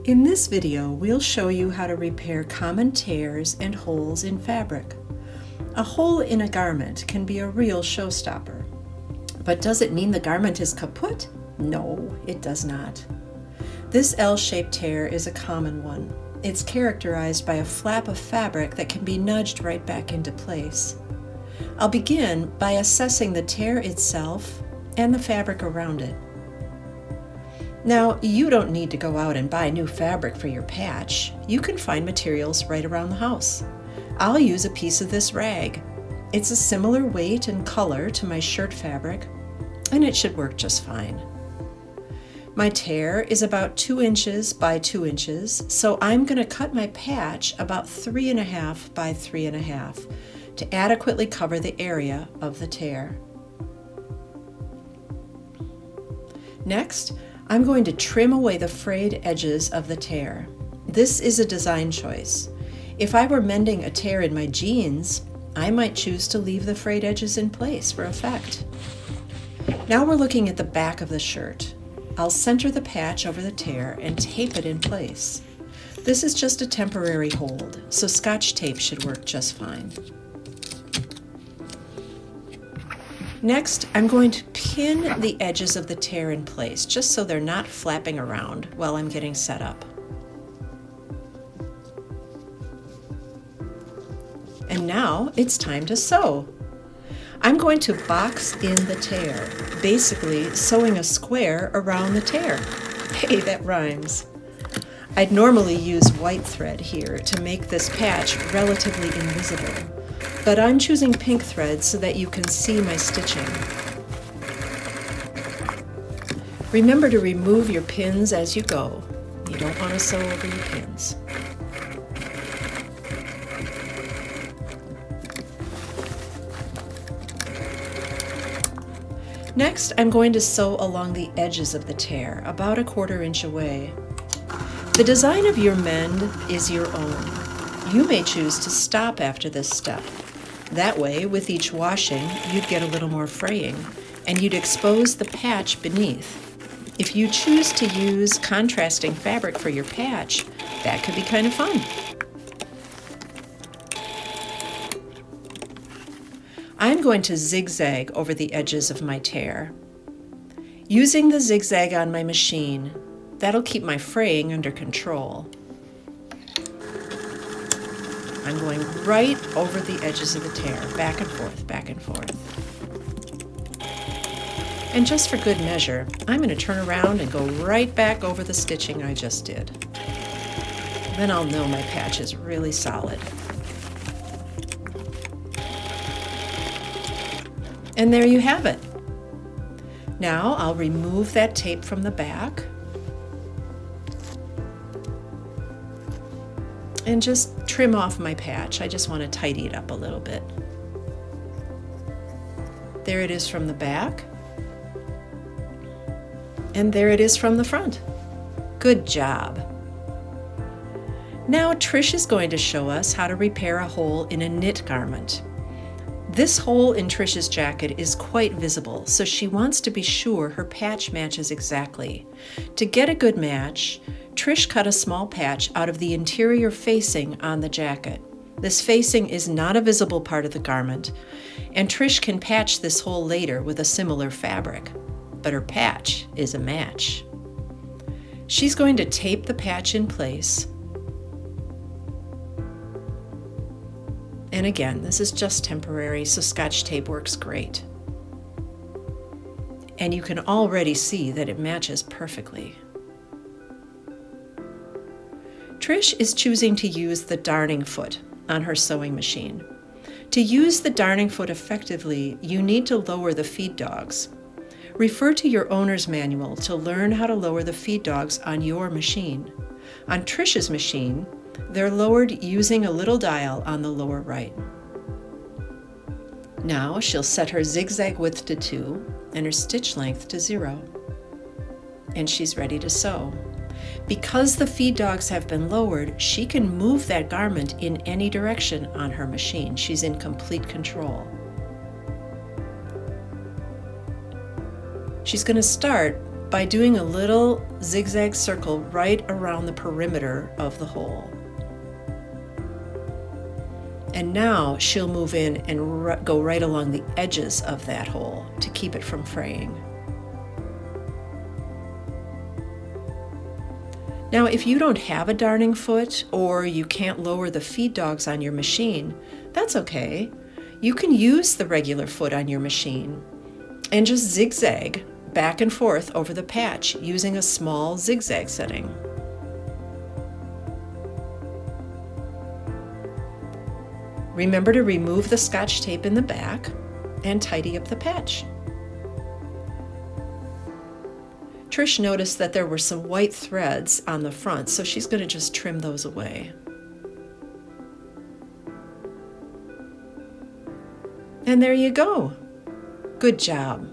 In this video, we'll show you how to repair common tears and holes in fabric. A hole in a garment can be a real showstopper. But does it mean the garment is kaput? No, it does not. This L-shaped tear is a common one. It's characterized by a flap of fabric that can be nudged right back into place. I'll begin by assessing the tear itself and the fabric around it. Now, you don't need to go out and buy new fabric for your patch. You can find materials right around the house. I'll use a piece of this rag. It's a similar weight and color to my shirt fabric, and it should work just fine. My tear is about 2 inches by 2 inches, so I'm going to cut my patch about 3.5 by 3.5 to adequately cover the area of the tear. Next, I'm going to trim away the frayed edges of the tear. This is a design choice. If I were mending a tear in my jeans, I might choose to leave the frayed edges in place for effect. Now we're looking at the back of the shirt. I'll center the patch over the tear and tape it in place. This is just a temporary hold, so Scotch tape should work just fine. Next, I'm going to pin the edges of the tear in place, just so they're not flapping around while I'm getting set up. And now it's time to sew. I'm going to box in the tear, basically sewing a square around the tear. Hey, that rhymes. I'd normally use white thread here to make this patch relatively invisible, but I'm choosing pink thread so that you can see my stitching. Remember to remove your pins as you go. You don't want to sew over your pins. Next, I'm going to sew along the edges of the tear, about 1/4 inch away. The design of your mend is your own. You may choose to stop after this step. That way, with each washing, you'd get a little more fraying, and you'd expose the patch beneath. If you choose to use contrasting fabric for your patch, that could be kind of fun. I'm going to zigzag over the edges of my tear. Using the zigzag on my machine, that'll keep my fraying under control. I'm going right over the edges of the tear, back and forth, back and forth. And just for good measure, I'm going to turn around and go right back over the stitching I just did. Then I'll know my patch is really solid. And there you have it. Now I'll remove that tape from the back and just trim off my patch. I just want to tidy it up a little bit. There it is from the back. And there it is from the front. Good job. Now Trish is going to show us how to repair a hole in a knit garment. This hole in Trish's jacket is quite visible, so she wants to be sure her patch matches exactly. To get a good match, Trish cut a small patch out of the interior facing on the jacket. This facing is not a visible part of the garment, and Trish can patch this hole later with a similar fabric, but her patch is a match. She's going to tape the patch in place. And again, this is just temporary, so Scotch tape works great. And you can already see that it matches perfectly. Trish is choosing to use the darning foot on her sewing machine. To use the darning foot effectively, you need to lower the feed dogs. Refer to your owner's manual to learn how to lower the feed dogs on your machine. On Trish's machine, they're lowered using a little dial on the lower right. Now she'll set her zigzag width to 2 and her stitch length to 0. And she's ready to sew. Because the feed dogs have been lowered, she can move that garment in any direction on her machine. She's in complete control. She's going to start by doing a little zigzag circle right around the perimeter of the hole. And now she'll move in and go right along the edges of that hole to keep it from fraying. Now, if you don't have a darning foot or you can't lower the feed dogs on your machine, that's okay. You can use the regular foot on your machine and just zigzag back and forth over the patch using a small zigzag setting. Remember to remove the Scotch tape in the back and tidy up the patch. Trish noticed that there were some white threads on the front, so she's going to just trim those away. And there you go. Good job.